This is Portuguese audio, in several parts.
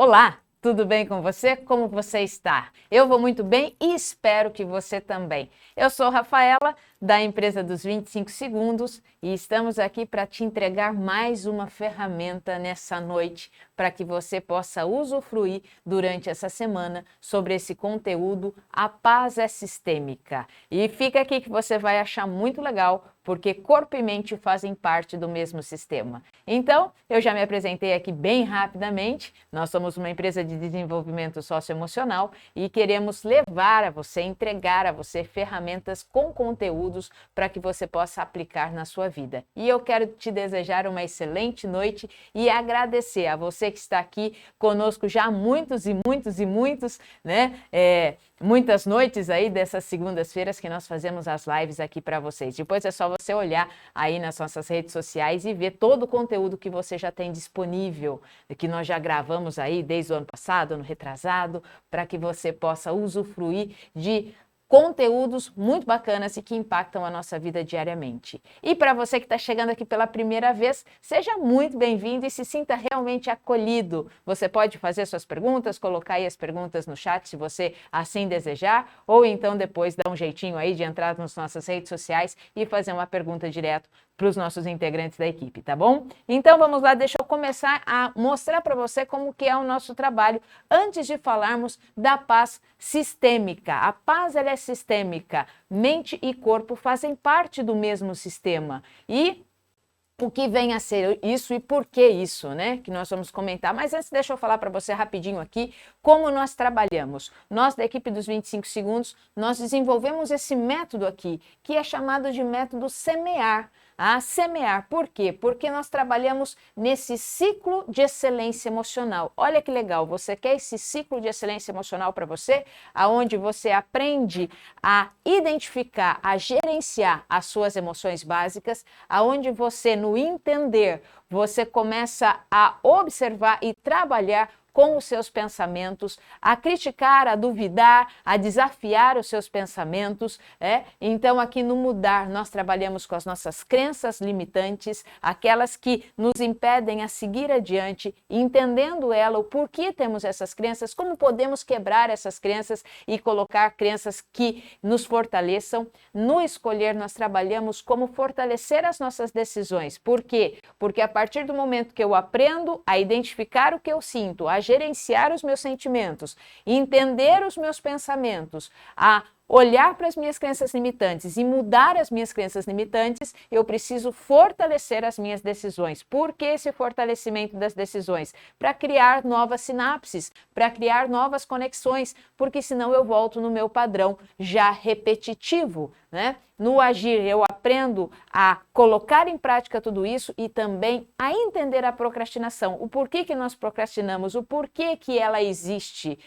Olá, tudo bem com você? Como você está? Eu vou muito bem e espero que você também. Eu sou Rafaela, da empresa dos 25 segundos, e estamos aqui para te entregar mais uma ferramenta nessa noite para que você possa usufruir durante essa semana sobre esse conteúdo. A paz é sistêmica. E fica aqui que você vai achar muito legal, porque corpo e mente fazem parte do mesmo sistema. Então, eu já me apresentei aqui bem rapidamente. Nós somos uma empresa de desenvolvimento socioemocional e queremos levar a você, entregar a você ferramentas com conteúdos para que você possa aplicar na sua vida. E eu quero te desejar uma excelente noite e agradecer a você que está aqui conosco já há muitos, né? Muitas noites aí dessas segundas-feiras que nós fazemos as lives aqui para vocês. Depois é só você olhar aí nas nossas redes sociais e ver todo o conteúdo que você já tem disponível, que nós já gravamos aí desde o ano passado, ano retrasado, para que você possa usufruir de conteúdos muito bacanas e que impactam a nossa vida diariamente. E para você que está chegando aqui pela primeira vez, seja muito bem-vindo e se sinta realmente acolhido. Você pode fazer suas perguntas, colocar aí as perguntas no chat se você assim desejar, ou então depois dar um jeitinho aí de entrar nas nossas redes sociais e fazer uma pergunta direto para os nossos integrantes da equipe, tá bom? Então vamos lá, deixa eu começar a mostrar para você como que é o nosso trabalho antes de falarmos da paz sistêmica. A paz ela é sistêmica, mente e corpo fazem parte do mesmo sistema. E o que vem a ser isso e por que isso, né? Que nós vamos comentar. Mas antes, deixa eu falar para você rapidinho aqui como nós trabalhamos. Nós, da equipe dos 25 segundos, nós desenvolvemos esse método aqui, que é chamado de método semear. Semear. Por quê? Porque nós trabalhamos nesse ciclo de excelência emocional. Olha que legal, você quer esse ciclo de excelência emocional para você? Aonde você aprende a identificar, a gerenciar as suas emoções básicas, aonde você, no entender, você começa a observar e trabalhar com os seus pensamentos, a criticar, a duvidar, a desafiar os seus pensamentos. Então, aqui no Mudar, nós trabalhamos com as nossas crenças limitantes, aquelas que nos impedem a seguir adiante, entendendo ela, o porquê temos essas crenças, como podemos quebrar essas crenças e colocar crenças que nos fortaleçam. No Escolher, nós trabalhamos como fortalecer as nossas decisões. Por quê? Porque a partir do momento que eu aprendo a identificar o que eu sinto, a gerenciar os meus sentimentos, entender os meus pensamentos, a olhar para as minhas crenças limitantes e mudar as minhas crenças limitantes, eu preciso fortalecer as minhas decisões. Por que esse fortalecimento das decisões? Para criar novas sinapses, para criar novas conexões, porque senão eu volto no meu padrão já repetitivo, né? No Agir, eu aprendo a colocar em prática tudo isso e também a entender a procrastinação. O porquê que nós procrastinamos, o porquê que ela existe.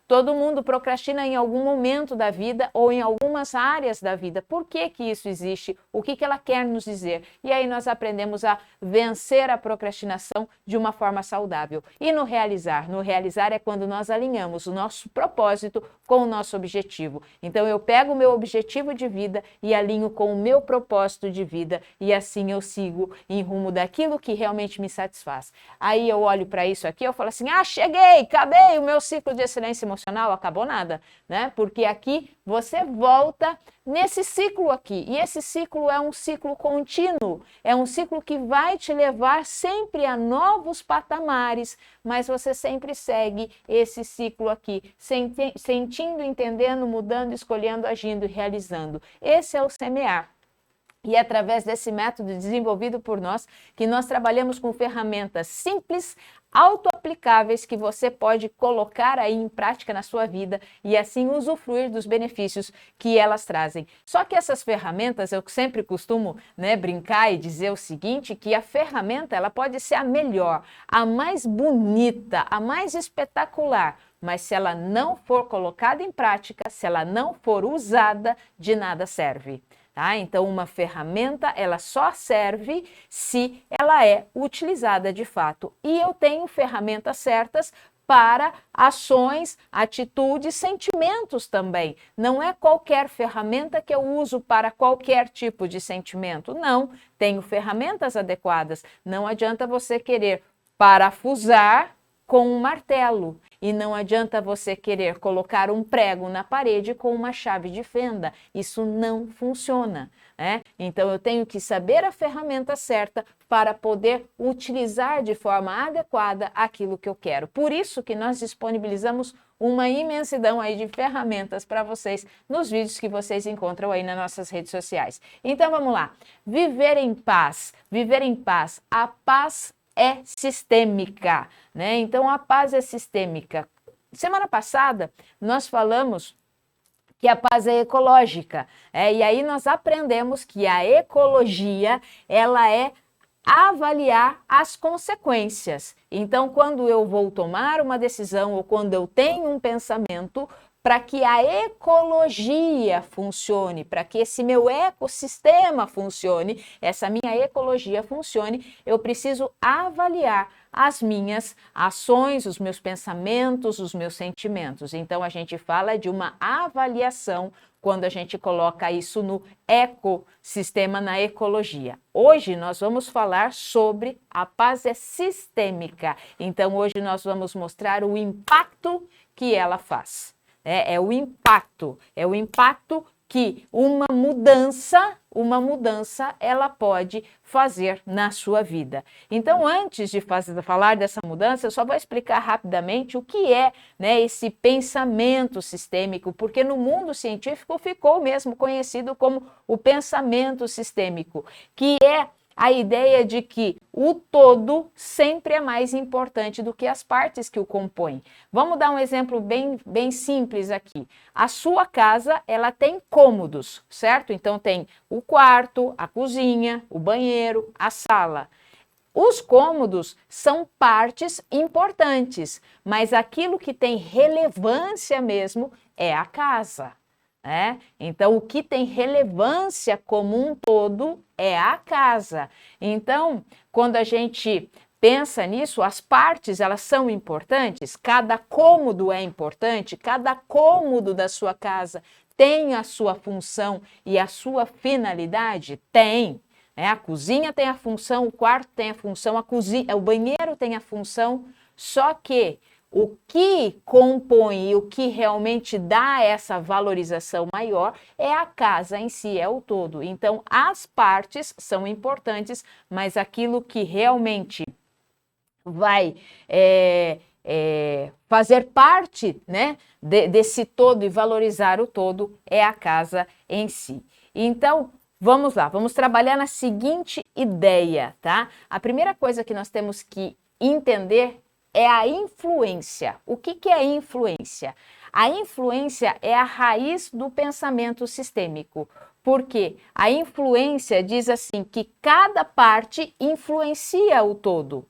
Todo mundo procrastina em algum momento da vida ou em algumas áreas da vida. Por que que isso existe? O que que ela quer nos dizer? E aí nós aprendemos a vencer a procrastinação de uma forma saudável. E no realizar? No realizar é quando nós alinhamos o nosso propósito com o nosso objetivo. Então eu pego o meu objetivo de vida e alinho com o meu propósito de vida e assim eu sigo em rumo daquilo que realmente me satisfaz. Aí eu olho para isso aqui, eu falo assim, cheguei, acabei o meu ciclo de excelência emocional, acabou nada, né? Porque aqui você volta nesse ciclo aqui, e esse ciclo é um ciclo contínuo, é um ciclo que vai te levar sempre a novos patamares, mas você sempre segue esse ciclo aqui, sentindo, entendendo, mudando, escolhendo, agindo e realizando. Esse é o semear. E é através desse método desenvolvido por nós que nós trabalhamos com ferramentas simples, auto-aplicáveis que você pode colocar aí em prática na sua vida e assim usufruir dos benefícios que elas trazem. Só que essas ferramentas, eu sempre costumo, brincar e dizer o seguinte, que a ferramenta ela pode ser a melhor, a mais bonita, a mais espetacular, mas se ela não for colocada em prática, se ela não for usada, de nada serve. Então, uma ferramenta, ela só serve se ela é utilizada de fato. E eu tenho ferramentas certas para ações, atitudes, sentimentos também. Não é qualquer ferramenta que eu uso para qualquer tipo de sentimento. Não, tenho ferramentas adequadas. Não adianta você querer parafusar com um martelo. E não adianta você querer colocar um prego na parede com uma chave de fenda. Isso não funciona, né? Então eu tenho que saber a ferramenta certa para poder utilizar de forma adequada aquilo que eu quero. Por isso que nós disponibilizamos uma imensidão aí de ferramentas para vocês nos vídeos que vocês encontram aí nas nossas redes sociais. Então vamos lá. Viver em paz. Viver em paz. A paz é sistêmica, né? Então a paz é sistêmica. Semana passada nós falamos que a paz é ecológica, e aí nós aprendemos que a ecologia, ela é avaliar as consequências. Então, quando eu vou tomar uma decisão ou quando eu tenho um pensamento, para que a ecologia funcione, para que esse meu ecossistema funcione, essa minha ecologia funcione, eu preciso avaliar as minhas ações, os meus pensamentos, os meus sentimentos. Então, a gente fala de uma avaliação quando a gente coloca isso no ecossistema, na ecologia. Hoje nós vamos falar sobre a paz é sistêmica. Então, hoje nós vamos mostrar o impacto que ela faz. É o impacto que uma mudança ela pode fazer na sua vida. Então, antes de falar dessa mudança, eu só vou explicar rapidamente o que é, né, esse pensamento sistêmico, porque no mundo científico ficou mesmo conhecido como o pensamento sistêmico, que é a ideia de que o todo sempre é mais importante do que as partes que o compõem. Vamos dar um exemplo bem simples aqui. A sua casa, ela tem cômodos, certo? Então tem o quarto, a cozinha, o banheiro, a sala. Os cômodos são partes importantes, mas aquilo que tem relevância mesmo é a casa. Então, o que tem relevância como um todo é a casa. Então, quando a gente pensa nisso, as partes, elas são importantes, cada cômodo é importante, cada cômodo da sua casa tem a sua função e a sua finalidade? Tem. A cozinha tem a função, o quarto tem a função, o banheiro tem a função, só que o que compõe e o que realmente dá essa valorização maior é a casa em si, é o todo. Então, as partes são importantes, mas aquilo que realmente vai fazer parte, né, desse todo e valorizar o todo é a casa em si. Então, vamos lá, vamos trabalhar na seguinte ideia, tá? A primeira coisa que nós temos que entender é a influência. O que é a influência? A influência é a raiz do pensamento sistêmico, porque a influência diz assim que cada parte influencia o todo.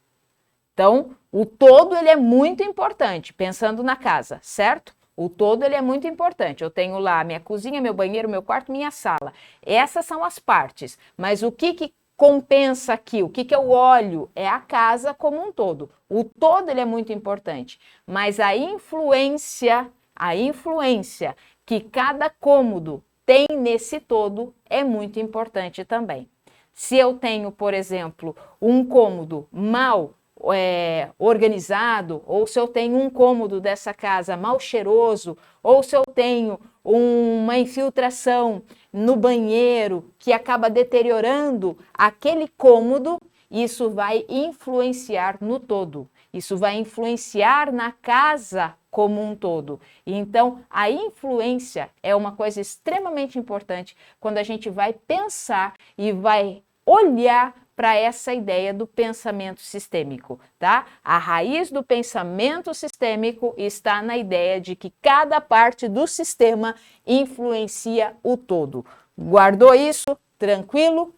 Então, o todo ele é muito importante, pensando na casa, certo? O todo ele é muito importante. Eu tenho lá minha cozinha, meu banheiro, meu quarto, minha sala. Essas são as partes, mas o que compensa aqui, o que eu olho é a casa como um todo. O todo ele é muito importante, mas a influência que cada cômodo tem nesse todo é muito importante também. Se eu tenho, por exemplo, um cômodo mal organizado, ou se eu tenho um cômodo dessa casa mal cheiroso, ou se eu tenho uma infiltração no banheiro que acaba deteriorando aquele cômodo, isso vai influenciar no todo. Isso vai influenciar na casa como um todo. Então, a influência é uma coisa extremamente importante quando a gente vai pensar e vai olhar para essa ideia do pensamento sistêmico, tá? A raiz do pensamento sistêmico está na ideia de que cada parte do sistema influencia o todo. Guardou isso? Tranquilo?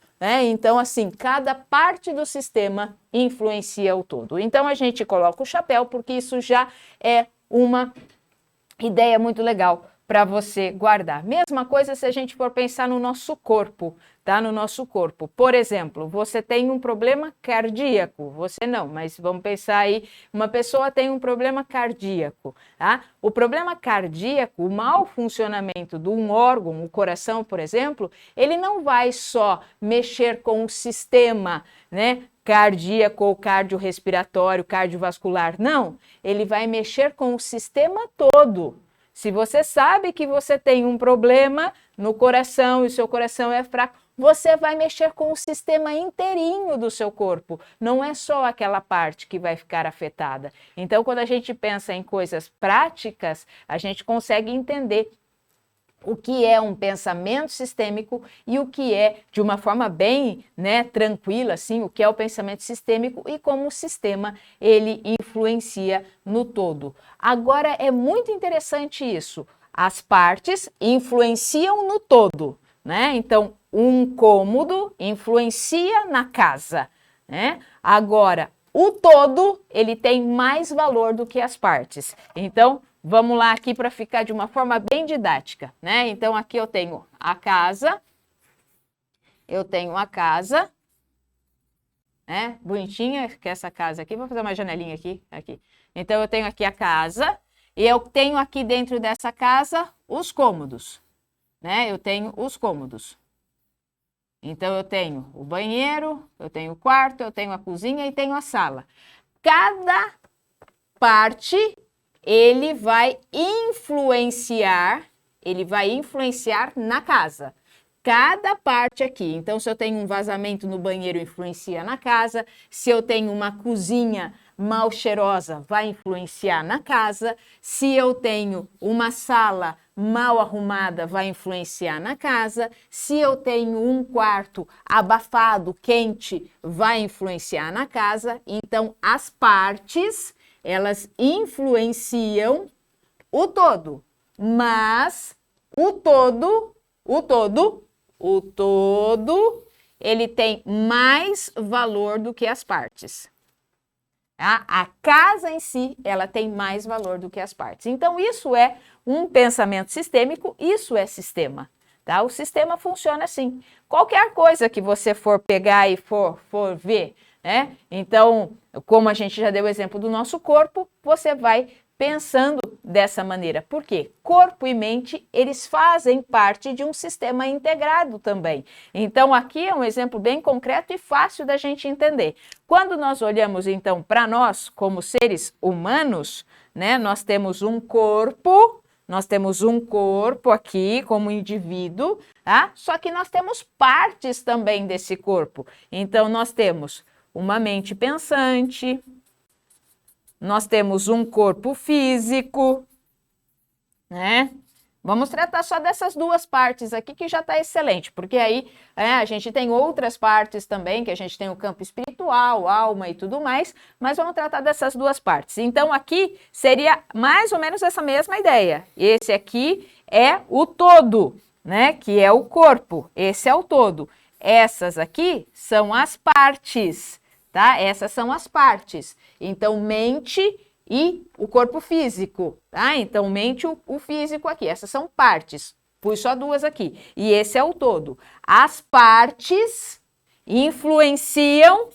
Então, assim, cada parte do sistema influencia o todo. Então, a gente coloca o chapéu porque isso já é uma ideia muito legal para você guardar. Mesma coisa se a gente for pensar no nosso corpo, tá? No nosso corpo. Por exemplo, você tem um problema cardíaco, você não, mas vamos pensar aí, uma pessoa tem um problema cardíaco, tá? O problema cardíaco, o mau funcionamento de um órgão, o coração, por exemplo, ele não vai só mexer com o sistema, né, cardíaco ou cardiorrespiratório, cardiovascular. Não, ele vai mexer com o sistema todo. Se você sabe que você tem um problema no coração e o seu coração é fraco, você vai mexer com o sistema inteirinho do seu corpo. Não é só aquela parte que vai ficar afetada. Então, quando a gente pensa em coisas práticas, a gente consegue entender o que é um pensamento sistêmico e o que é, de uma forma bem, né, tranquila, assim, o que é o pensamento sistêmico e como o sistema ele influencia no todo. Agora, é muito interessante isso. As partes influenciam no todo, né? Então, um cômodo influencia na casa, né? Agora, o todo, ele tem mais valor do que as partes. Então, vamos lá aqui para ficar de uma forma bem didática, né? Então, aqui eu tenho a casa, né? Bonitinha, que é essa casa aqui. Vou fazer uma janelinha aqui. Então, eu tenho aqui a casa e eu tenho aqui dentro dessa casa os cômodos, né? Eu tenho os cômodos. Então, eu tenho o banheiro, eu tenho o quarto, eu tenho a cozinha e tenho a sala. Cada parte ele vai influenciar na casa. Cada parte aqui. Então, se eu tenho um vazamento no banheiro, influencia na casa. Se eu tenho uma cozinha mal cheirosa, vai influenciar na casa. Se eu tenho uma sala mal arrumada, vai influenciar na casa. Se eu tenho um quarto abafado, quente, vai influenciar na casa. Então, as partes, elas influenciam o todo, mas o todo, ele tem mais valor do que as partes. Tá? A casa em si, ela tem mais valor do que as partes. Então, isso é um pensamento sistêmico, isso é sistema. Tá? O sistema funciona assim. Qualquer coisa que você for pegar e for ver, né? Então, como a gente já deu o exemplo do nosso corpo, você vai pensando dessa maneira. Por quê? Corpo e mente, eles fazem parte de um sistema integrado também. Então, aqui é um exemplo bem concreto e fácil da gente entender. Quando nós olhamos, então, para nós, como seres humanos, né, nós temos um corpo aqui como indivíduo, tá? Só que nós temos partes também desse corpo. Então, nós temos uma mente pensante, nós temos um corpo físico, né? Vamos tratar só dessas duas partes aqui que já está excelente, porque aí a gente tem outras partes também, que a gente tem o campo espiritual, alma e tudo mais, mas vamos tratar dessas duas partes. Então, aqui seria mais ou menos essa mesma ideia. Esse aqui é o todo, né? Que é o corpo, esse é o todo. Essas aqui são as partes, tá? Essas são as partes. Então, mente e o corpo físico, tá? Então, mente o físico aqui. Essas são partes. Pus só duas aqui. E esse é o todo. As partes influenciam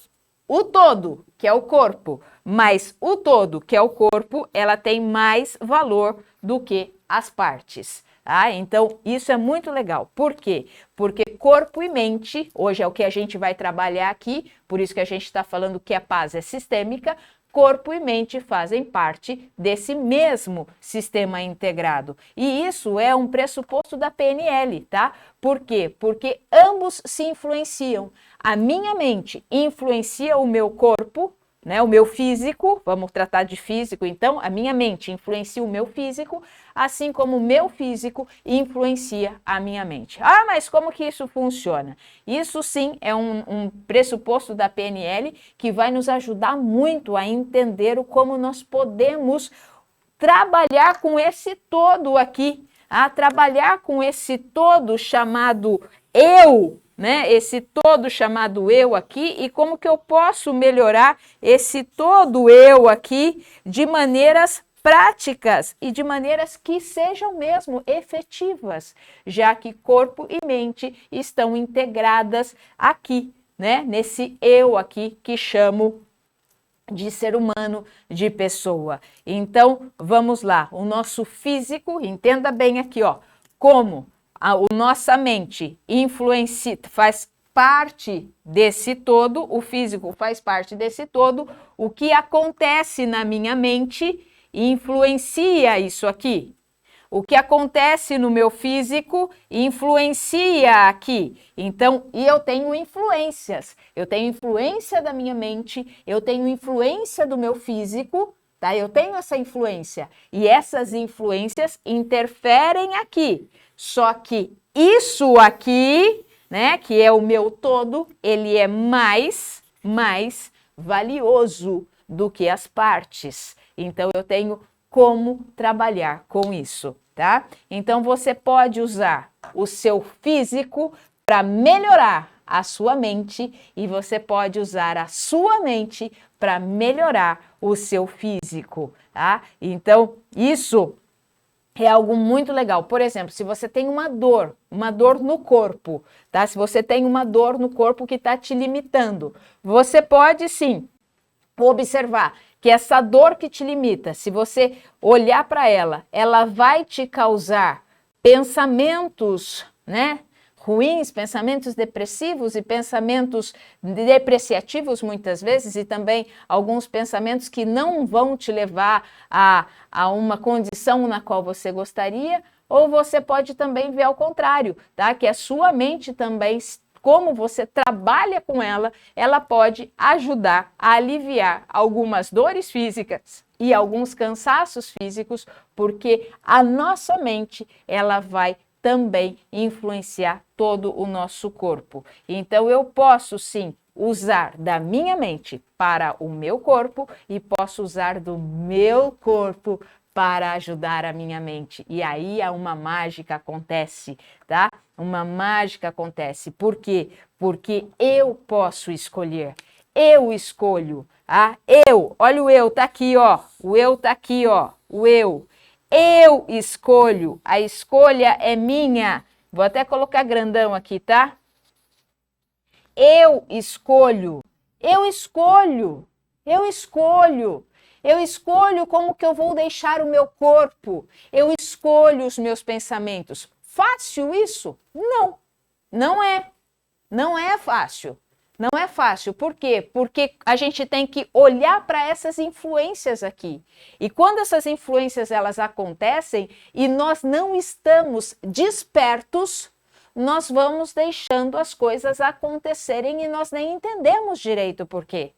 o todo, que é o corpo. Mas o todo, que é o corpo, ela tem mais valor do que as partes. Tá? Então, isso é muito legal. Por quê? Porque corpo e mente, hoje é o que a gente vai trabalhar aqui, por isso que a gente está falando que a paz é sistêmica, corpo e mente fazem parte desse mesmo sistema integrado. E isso é um pressuposto da PNL, tá? Por quê? Porque ambos se influenciam. A minha mente influencia o meu corpo, né, o meu físico, vamos tratar de físico, então, a minha mente influencia o meu físico, assim como o meu físico influencia a minha mente. Ah, mas como que isso funciona? Isso sim é um pressuposto da PNL que vai nos ajudar muito a entender como nós podemos trabalhar com esse todo aqui, a trabalhar com esse todo chamado eu, né? Esse todo chamado eu aqui e como que eu posso melhorar esse todo eu aqui de maneiras práticas e de maneiras que sejam mesmo efetivas, já que corpo e mente estão integradas aqui, né? Nesse eu aqui que chamo de ser humano, de pessoa. Então, vamos lá, o nosso físico, entenda bem aqui, ó, como a nossa mente faz parte desse todo, o físico faz parte desse todo, o que acontece na minha mente influencia isso aqui. O que acontece no meu físico influencia aqui. Então, e eu tenho influências. Eu tenho influência da minha mente, eu tenho influência do meu físico, tá? Eu tenho essa influência. E essas influências interferem aqui. Só que isso aqui, né, que é o meu todo, ele é mais valioso do que as partes. Então, eu tenho como trabalhar com isso, tá? Então, você pode usar o seu físico para melhorar a sua mente e você pode usar a sua mente para melhorar o seu físico, tá? Então, isso é algo muito legal. Por exemplo, se você tem uma dor no corpo, tá? Se você tem uma dor no corpo que está te limitando, você pode sim observar que essa dor que te limita, se você olhar para ela, ela vai te causar pensamentos, né, ruins, pensamentos depressivos e pensamentos depreciativos muitas vezes, e também alguns pensamentos que não vão te levar a uma condição na qual você gostaria, ou você pode também ver ao contrário, tá? Que a sua mente também, como você trabalha com ela, ela pode ajudar a aliviar algumas dores físicas e alguns cansaços físicos, porque a nossa mente, ela vai também influenciar todo o nosso corpo. Então, eu posso sim usar da minha mente para o meu corpo e posso usar do meu corpo para ajudar a minha mente. E aí uma mágica acontece, tá? Uma mágica acontece. Por quê? Porque eu posso escolher. Eu escolho. Olha o eu, tá aqui, ó. O eu tá aqui, ó. O eu. Eu escolho. A escolha é minha. Vou até colocar grandão aqui, tá? Eu escolho. Eu escolho. Eu escolho. Eu escolho como que eu vou deixar o meu corpo. Eu escolho os meus pensamentos. Fácil isso? Não. Não é. Não é fácil. Não é fácil. Por quê? Porque a gente tem que olhar para essas influências aqui. E quando essas influências elas acontecem e nós não estamos despertos, nós vamos deixando as coisas acontecerem e nós nem entendemos direito por quê.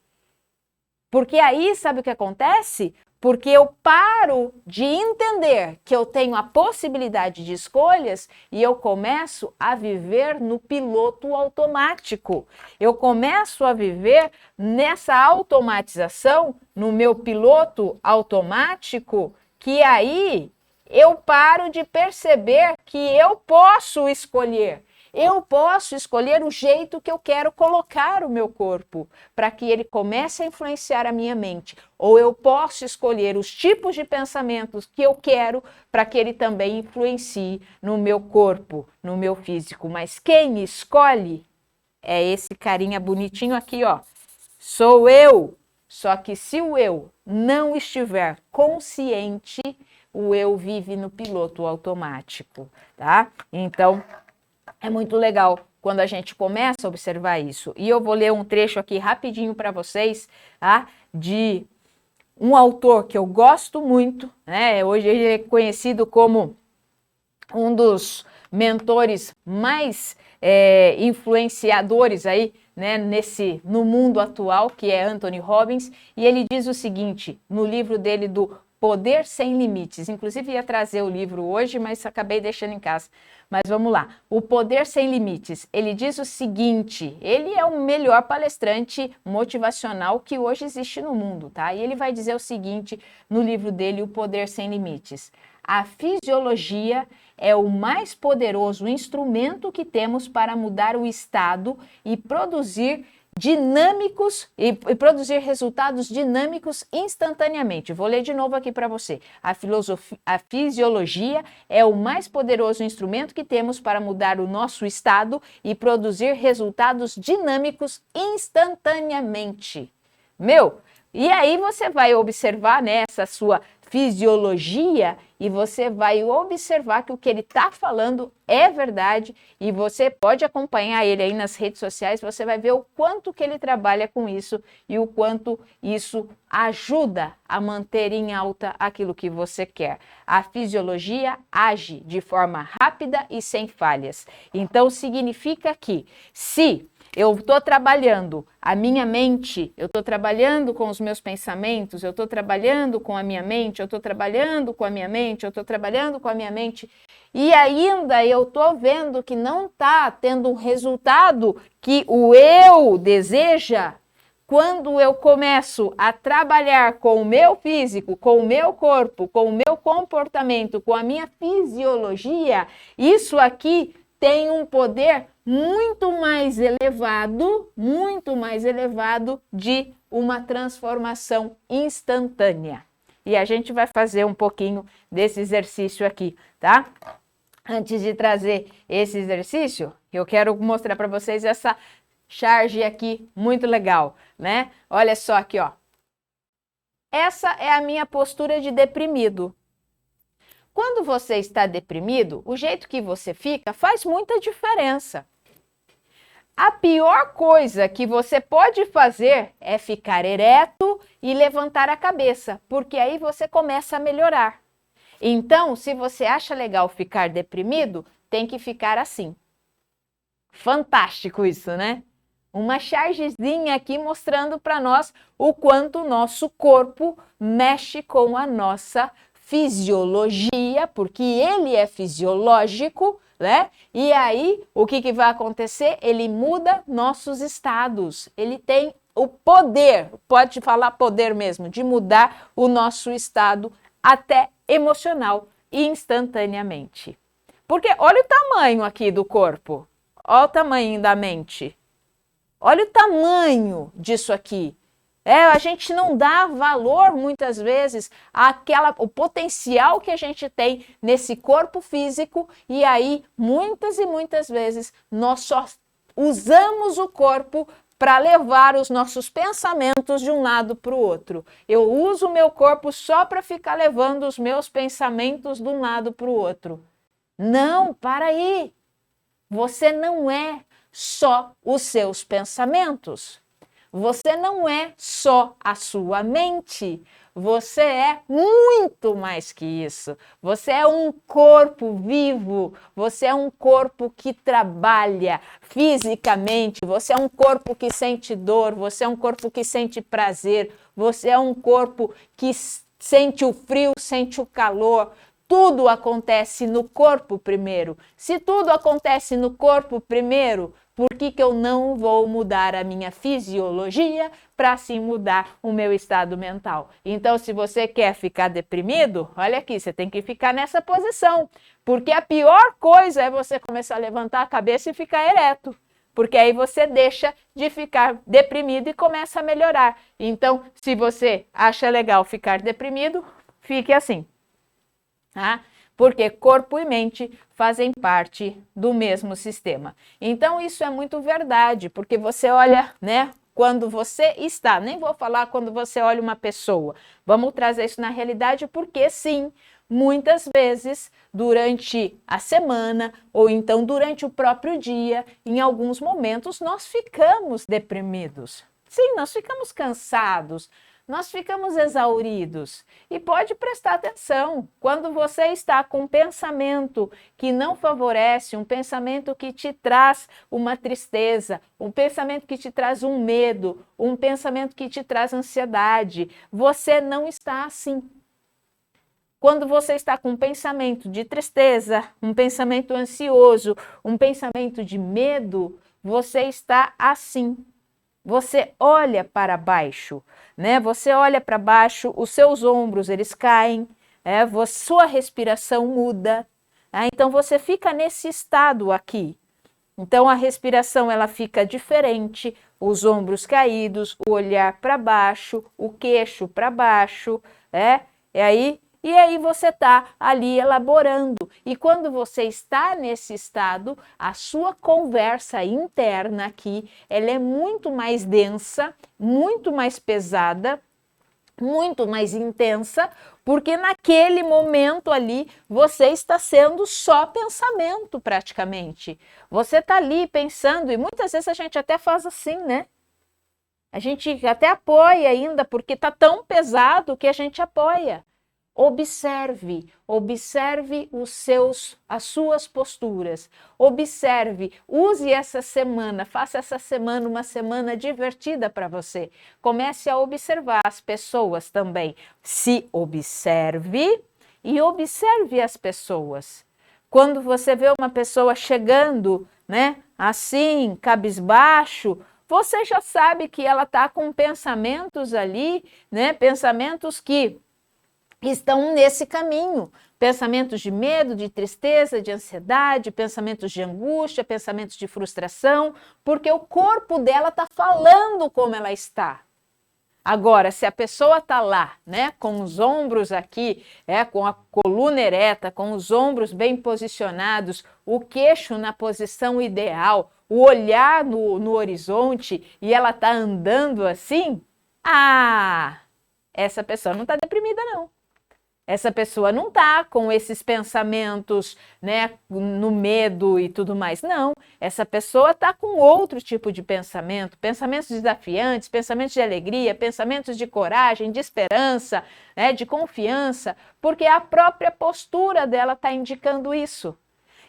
Porque aí, sabe o que acontece? Porque eu paro de entender que eu tenho a possibilidade de escolhas e eu começo a viver no piloto automático. Eu começo a viver nessa automatização, no meu piloto automático, que aí eu paro de perceber que eu posso escolher. Eu posso escolher o jeito que eu quero colocar o meu corpo para que ele comece a influenciar a minha mente. Ou eu posso escolher os tipos de pensamentos que eu quero para que ele também influencie no meu corpo, no meu físico. Mas quem escolhe é esse carinha bonitinho aqui, ó. Sou eu. Só que se o eu não estiver consciente, o eu vive no piloto automático, tá? Então, é muito legal quando a gente começa a observar isso. E eu vou ler um trecho aqui rapidinho para vocês, tá? De um autor que eu gosto muito, né? Hoje ele é conhecido como um dos mentores mais influenciadores aí, né, no mundo atual, que é Anthony Robbins, e ele diz o seguinte, no livro dele do Poder Sem Limites, inclusive ia trazer o livro hoje, mas acabei deixando em casa. Mas vamos lá, o Poder Sem Limites, ele diz o seguinte, ele é o melhor palestrante motivacional que hoje existe no mundo, tá? E ele vai dizer o seguinte no livro dele, O Poder Sem Limites. A fisiologia é o mais poderoso instrumento que temos para mudar o estado e produzir produzir resultados dinâmicos instantaneamente. Vou ler de novo aqui para você. A fisiologia é o mais poderoso instrumento que temos para mudar o nosso estado e produzir resultados dinâmicos instantaneamente. E aí você vai observar, né, essa sua fisiologia e você vai observar que o que ele está falando é verdade e você pode acompanhar ele aí nas redes sociais, você vai ver o quanto que ele trabalha com isso e o quanto isso ajuda a manter em alta aquilo que você quer. A fisiologia age de forma rápida e sem falhas. Então significa que se eu estou trabalhando a minha mente, eu estou trabalhando com os meus pensamentos, eu estou trabalhando com a minha mente, eu estou trabalhando com a minha mente, eu estou trabalhando com a minha mente, e ainda eu estou vendo que não está tendo um resultado que o eu deseja. Quando eu começo a trabalhar com o meu físico, com o meu corpo, com o meu comportamento, com a minha fisiologia, isso aqui tem um poder muito mais elevado de uma transformação instantânea. E a gente vai fazer um pouquinho desse exercício aqui, tá? Antes de trazer esse exercício, eu quero mostrar para vocês essa charge aqui muito legal, né? Olha só aqui, ó. Essa é a minha postura de deprimido. Quando você está deprimido, o jeito que você fica faz muita diferença. A pior coisa que você pode fazer é ficar ereto e levantar a cabeça, porque aí você começa a melhorar. Então, se você acha legal ficar deprimido, tem que ficar assim. Fantástico isso, né? Uma chargezinha aqui mostrando para nós o quanto o nosso corpo mexe com a nossa fisiologia, porque ele é fisiológico, né? E aí, o que vai acontecer? Ele muda nossos estados. Ele tem o poder, pode falar poder mesmo, de mudar o nosso estado até emocional instantaneamente. Porque olha o tamanho aqui do corpo. Olha o tamanho da mente. Olha o tamanho disso aqui. A gente não dá valor, muitas vezes, o potencial que a gente tem nesse corpo físico, e aí, muitas e muitas vezes, nós só usamos o corpo para levar os nossos pensamentos de um lado para o outro. Eu uso o meu corpo só para ficar levando os meus pensamentos de um lado para o outro. Não, para aí! Você não é só os seus pensamentos. Você não é só a sua mente, você é muito mais que isso. Você é um corpo vivo, você é um corpo que trabalha fisicamente, você é um corpo que sente dor, você é um corpo que sente prazer, você é um corpo que sente o frio, sente o calor. Tudo acontece no corpo primeiro. Se tudo acontece no corpo primeiro, por que eu não vou mudar a minha fisiologia para assim mudar o meu estado mental? Então, se você quer ficar deprimido, olha aqui, você tem que ficar nessa posição. Porque a pior coisa é você começar a levantar a cabeça e ficar ereto. Porque aí você deixa de ficar deprimido e começa a melhorar. Então, se você acha legal ficar deprimido, fique assim. Tá? Porque corpo e mente fazem parte do mesmo sistema. Então, isso é muito verdade, porque você olha, né? Quando você está, nem vou falar quando você olha uma pessoa, vamos trazer isso na realidade, porque sim, muitas vezes, durante a semana, ou então durante o próprio dia, em alguns momentos, nós ficamos deprimidos. Sim, nós ficamos cansados, nós ficamos exauridos. E pode prestar atenção, quando você está com um pensamento que não favorece, um pensamento que te traz uma tristeza, um pensamento que te traz um medo, um pensamento que te traz ansiedade, você não está assim. Quando você está com um pensamento de tristeza, um pensamento ansioso, um pensamento de medo, você está assim. Você olha para baixo, né? Você olha para baixo, os seus ombros eles caem, sua respiração muda, então você fica nesse estado aqui. Então a respiração ela fica diferente, os ombros caídos, o olhar para baixo, o queixo para baixo, E aí você está ali elaborando. E quando você está nesse estado, a sua conversa interna aqui, ela é muito mais densa, muito mais pesada, muito mais intensa, porque naquele momento ali você está sendo só pensamento praticamente. Você está ali pensando, e muitas vezes a gente até faz assim, né? A gente até apoia ainda, porque está tão pesado que a gente apoia. Observe as suas posturas. Observe, use essa semana, faça essa semana uma semana divertida para você. Comece a observar as pessoas também. Se observe e observe as pessoas. Quando você vê uma pessoa chegando, né, assim, cabisbaixo, você já sabe que ela está com pensamentos ali, né, pensamentos que estão nesse caminho. Pensamentos de medo, de tristeza, de ansiedade, pensamentos de angústia, pensamentos de frustração, porque o corpo dela está falando como ela está. Agora, se a pessoa está lá, né, com os ombros aqui, com a coluna ereta, com os ombros bem posicionados, o queixo na posição ideal, o olhar no horizonte e ela está andando assim, essa pessoa não está deprimida, não. Essa pessoa não está com esses pensamentos, né, no medo e tudo mais. Não, essa pessoa está com outro tipo de pensamento, pensamentos desafiantes, pensamentos de alegria, pensamentos de coragem, de esperança, né, de confiança, porque a própria postura dela está indicando isso.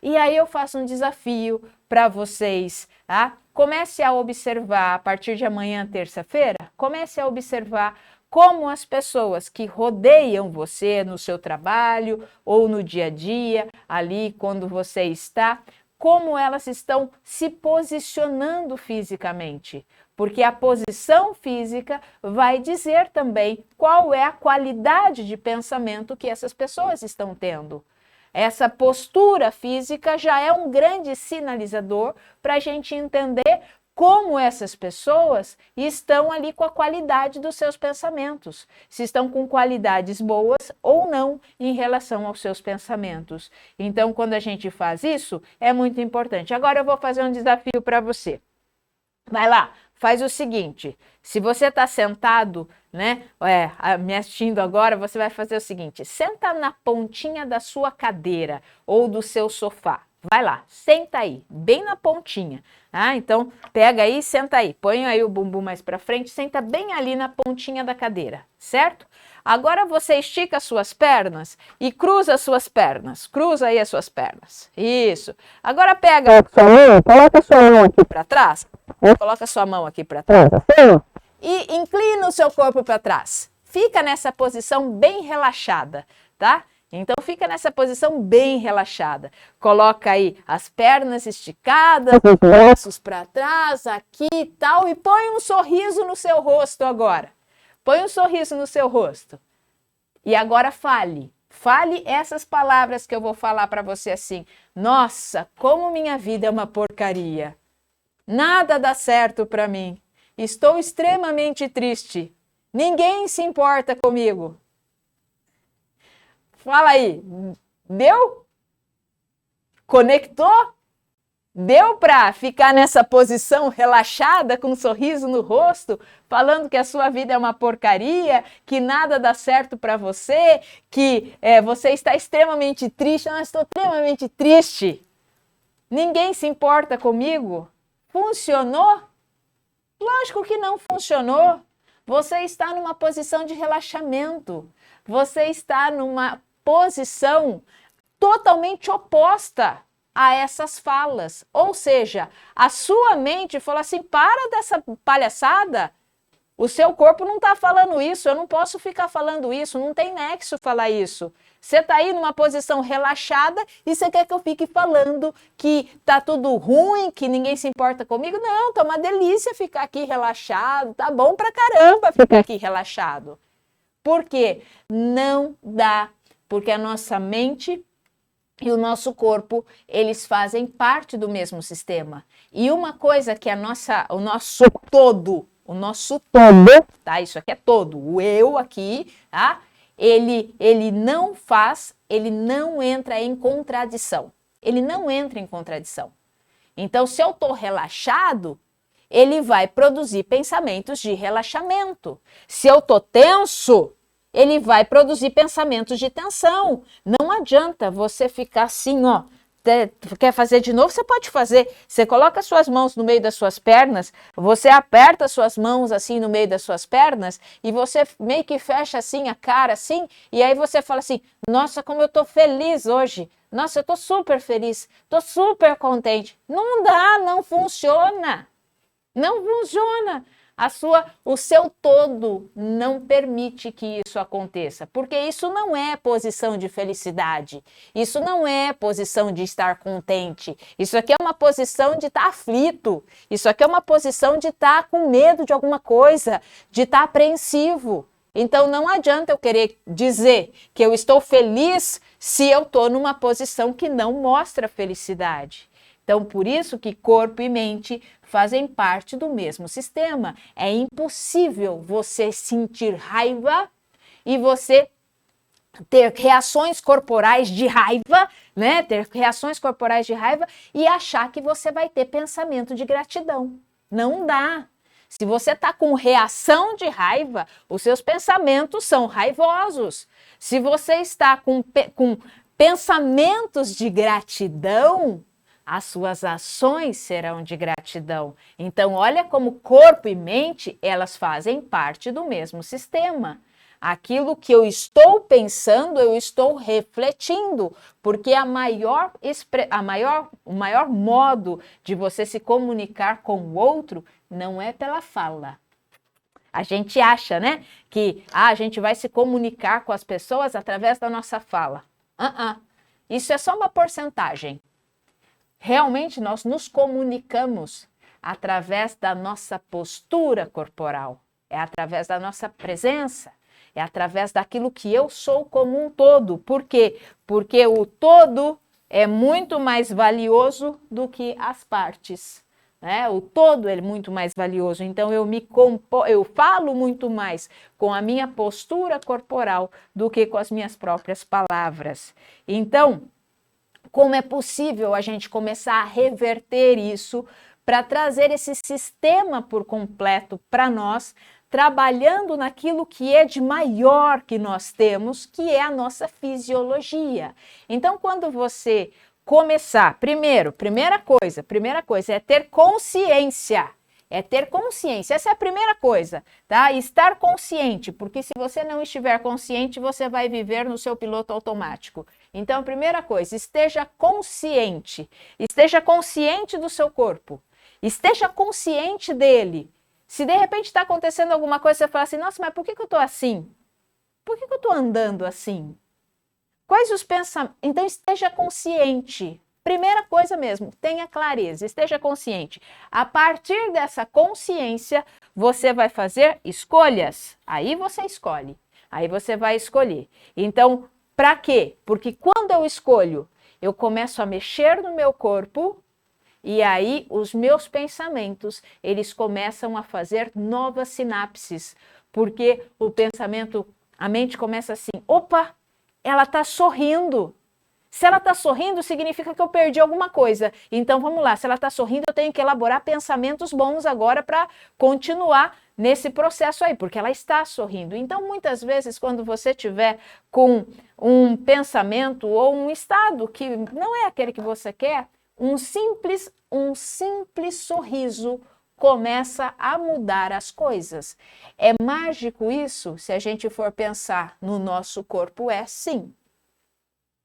E aí eu faço um desafio para vocês, tá? Comece a observar, a partir de amanhã, terça-feira, comece a observar como as pessoas que rodeiam você no seu trabalho ou no dia a dia, ali quando você está, como elas estão se posicionando fisicamente. Porque a posição física vai dizer também qual é a qualidade de pensamento que essas pessoas estão tendo. Essa postura física já é um grande sinalizador para a gente entender como essas pessoas estão ali com a qualidade dos seus pensamentos, se estão com qualidades boas ou não em relação aos seus pensamentos. Então, quando a gente faz isso, é muito importante. Agora eu vou fazer um desafio para você. Vai lá, faz o seguinte, se você está sentado, né, me assistindo agora, você vai fazer o seguinte, senta na pontinha da sua cadeira ou do seu sofá. Vai lá, senta aí, bem na pontinha. Então, pega aí, senta aí, põe aí o bumbum mais para frente, senta bem ali na pontinha da cadeira, certo? Agora você estica as suas pernas e cruza as suas pernas. Cruza aí as suas pernas. Isso. Agora pega a sua mão, coloca a sua mão aqui para trás. Coloca a sua mão aqui para trás. E inclina o seu corpo para trás. Fica nessa posição bem relaxada, tá? Então, fica nessa posição bem relaxada. Coloca aí as pernas esticadas, os braços para trás, aqui e tal, e põe um sorriso no seu rosto agora. Põe um sorriso no seu rosto. E agora fale. Fale essas palavras que eu vou falar para você assim. Nossa, como minha vida é uma porcaria. Nada dá certo para mim. Estou extremamente triste. Ninguém se importa comigo. Fala aí, deu? Conectou? Deu para ficar nessa posição relaxada, com um sorriso no rosto, falando que a sua vida é uma porcaria, que nada dá certo para você, que você está extremamente triste? Não, estou extremamente triste. Ninguém se importa comigo? Funcionou? Lógico que não funcionou. Você está numa posição de relaxamento. Você está numa posição totalmente oposta a essas falas. Ou seja, a sua mente fala assim, para dessa palhaçada, o seu corpo não está falando isso, eu não posso ficar falando isso, não tem nexo falar isso. Você está aí numa posição relaxada e você quer que eu fique falando que tá tudo ruim, que ninguém se importa comigo? Não, tá uma delícia ficar aqui relaxado, tá bom pra caramba ficar aqui relaxado. Por quê? Não dá, porque a nossa mente e o nosso corpo, eles fazem parte do mesmo sistema. E uma coisa que o nosso todo, tá? Isso aqui é todo, o eu aqui, tá? Ele não entra em contradição. Ele não entra em contradição. Então, se eu tô relaxado, ele vai produzir pensamentos de relaxamento. Se eu tô tenso, ele vai produzir pensamentos de tensão. Não adianta você ficar assim, ó. Quer fazer de novo? Você pode fazer. Você coloca suas mãos no meio das suas pernas, você aperta suas mãos assim no meio das suas pernas e você meio que fecha assim a cara assim, e aí você fala assim: "Nossa, como eu tô feliz hoje. Nossa, eu tô super feliz. Tô super contente". Não dá, não funciona. Não funciona. O seu todo não permite que isso aconteça, porque isso não é posição de felicidade, isso não é posição de estar contente, isso aqui é uma posição de estar aflito, isso aqui é uma posição de estar com medo de alguma coisa, de estar apreensivo. Então não adianta eu querer dizer que eu estou feliz se eu estou numa posição que não mostra felicidade. Então, por isso que corpo e mente fazem parte do mesmo sistema. É impossível você sentir raiva e você ter reações corporais de raiva, né? Ter reações corporais de raiva e achar que você vai ter pensamento de gratidão. Não dá. Se você está com reação de raiva, os seus pensamentos são raivosos. Se você está com pensamentos de gratidão, as suas ações serão de gratidão. Então, olha como corpo e mente, elas fazem parte do mesmo sistema. Aquilo que eu estou pensando, eu estou refletindo, porque o maior modo de você se comunicar com o outro não é pela fala. A gente acha, né, que a gente vai se comunicar com as pessoas através da nossa fala. Isso é só uma porcentagem. Realmente nós nos comunicamos através da nossa postura corporal, é através da nossa presença, é através daquilo que eu sou como um todo. Por quê? Porque o todo é muito mais valioso do que as partes. Né? O todo é muito mais valioso. Então eu falo muito mais com a minha postura corporal do que com as minhas próprias palavras. Então, como é possível a gente começar a reverter isso para trazer esse sistema por completo para nós, trabalhando naquilo que é de maior que nós temos, que é a nossa fisiologia. Então, quando você começar, primeira coisa é ter consciência. É ter consciência, essa é a primeira coisa, tá? Estar consciente, porque se você não estiver consciente, você vai viver no seu piloto automático. Então, primeira coisa, esteja consciente do seu corpo, esteja consciente dele. Se de repente está acontecendo alguma coisa, você fala assim, nossa, mas por que eu estou assim? Por que eu estou andando assim? Quais os pensamentos? Então, esteja consciente. Primeira coisa mesmo, tenha clareza, esteja consciente. A partir dessa consciência, você vai fazer escolhas. Aí você escolhe. Aí você vai escolher. Então, para quê? Porque quando eu escolho, eu começo a mexer no meu corpo e aí os meus pensamentos, eles começam a fazer novas sinapses. Porque o pensamento, a mente começa assim, opa, ela está sorrindo. Se ela está sorrindo, significa que eu perdi alguma coisa. Então, vamos lá. Se ela está sorrindo, eu tenho que elaborar pensamentos bons agora para continuar nesse processo aí, porque ela está sorrindo. Então, muitas vezes, quando você tiver com um pensamento ou um estado que não é aquele que você quer, um simples sorriso começa a mudar as coisas. É mágico isso? Se a gente for pensar no nosso corpo, é sim.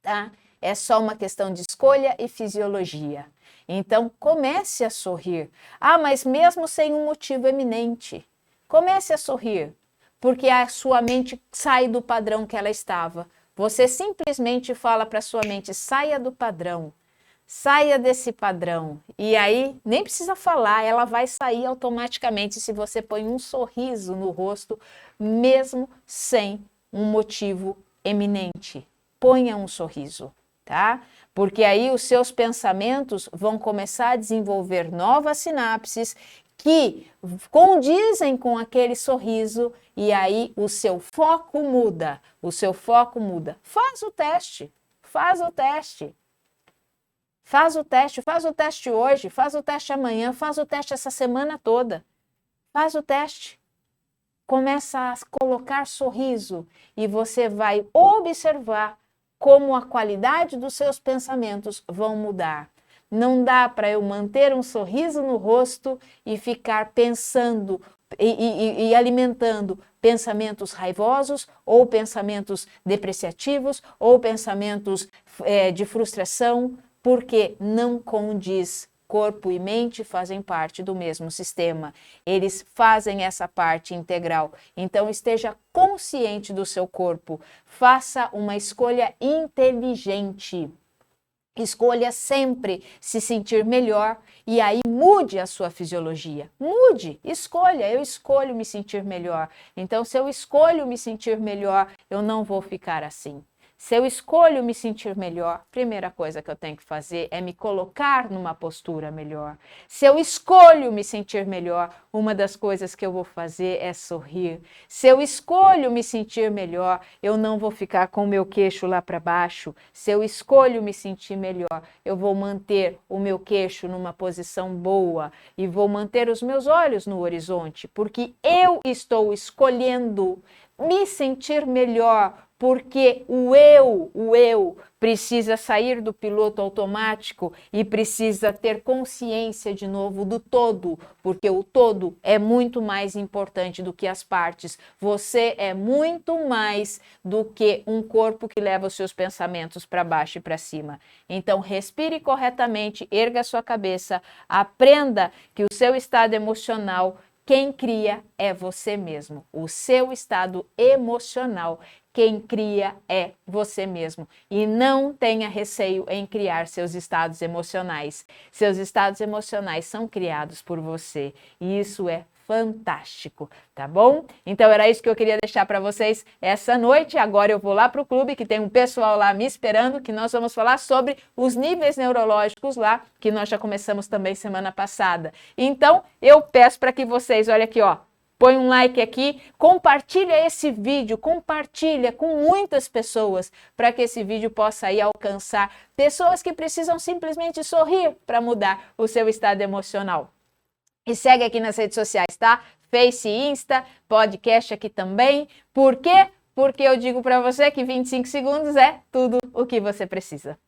Tá? É só uma questão de escolha e fisiologia. Então, comece a sorrir. Ah, mas mesmo sem um motivo eminente, comece a sorrir, porque a sua mente sai do padrão que ela estava. Você simplesmente fala para a sua mente, saia do padrão, saia desse padrão. E aí, nem precisa falar, ela vai sair automaticamente se você põe um sorriso no rosto, mesmo sem um motivo eminente. Ponha um sorriso, tá? Porque aí os seus pensamentos vão começar a desenvolver novas sinapses que condizem com aquele sorriso e aí o seu foco muda, Faz o teste hoje, faz o teste amanhã, faz o teste essa semana toda. Faz o teste. Começa a colocar sorriso e você vai observar como a qualidade dos seus pensamentos vão mudar. Não dá para eu manter um sorriso no rosto e ficar pensando e alimentando pensamentos raivosos ou pensamentos depreciativos ou pensamentos de frustração, porque não condiz. Corpo e mente fazem parte do mesmo sistema. Eles fazem essa parte integral. Então, esteja consciente do seu corpo. Faça uma escolha inteligente. Escolha sempre se sentir melhor e aí mude a sua fisiologia. Mude, escolha. Eu escolho me sentir melhor. Então, se eu escolho me sentir melhor, eu não vou ficar assim. Se eu escolho me sentir melhor, primeira coisa que eu tenho que fazer é me colocar numa postura melhor. Se eu escolho me sentir melhor, uma das coisas que eu vou fazer é sorrir. Se eu escolho me sentir melhor, eu não vou ficar com o meu queixo lá para baixo. Se eu escolho me sentir melhor, eu vou manter o meu queixo numa posição boa e vou manter os meus olhos no horizonte, porque eu estou escolhendo me sentir melhor, porque o eu precisa sair do piloto automático e precisa ter consciência de novo do todo, porque o todo é muito mais importante do que as partes. Você é muito mais do que um corpo que leva os seus pensamentos para baixo e para cima. Então, respire corretamente, erga a sua cabeça, aprenda que o seu estado emocional, quem cria é você mesmo. O seu estado emocional, quem cria é você mesmo. E não tenha receio em criar seus estados emocionais. Seus estados emocionais são criados por você. E isso é fantástico, tá bom? Então era isso que eu queria deixar para vocês essa noite. Agora eu vou lá para o clube, que tem um pessoal lá me esperando, que nós vamos falar sobre os níveis neurológicos lá, que nós já começamos também semana passada. Então eu peço para que vocês, olha aqui, ó, põe um like aqui, compartilha esse vídeo, compartilha com muitas pessoas para que esse vídeo possa aí alcançar pessoas que precisam simplesmente sorrir para mudar o seu estado emocional. E segue aqui nas redes sociais, tá? Face, Insta, podcast aqui também. Por quê? Porque eu digo para você que 25 segundos é tudo o que você precisa.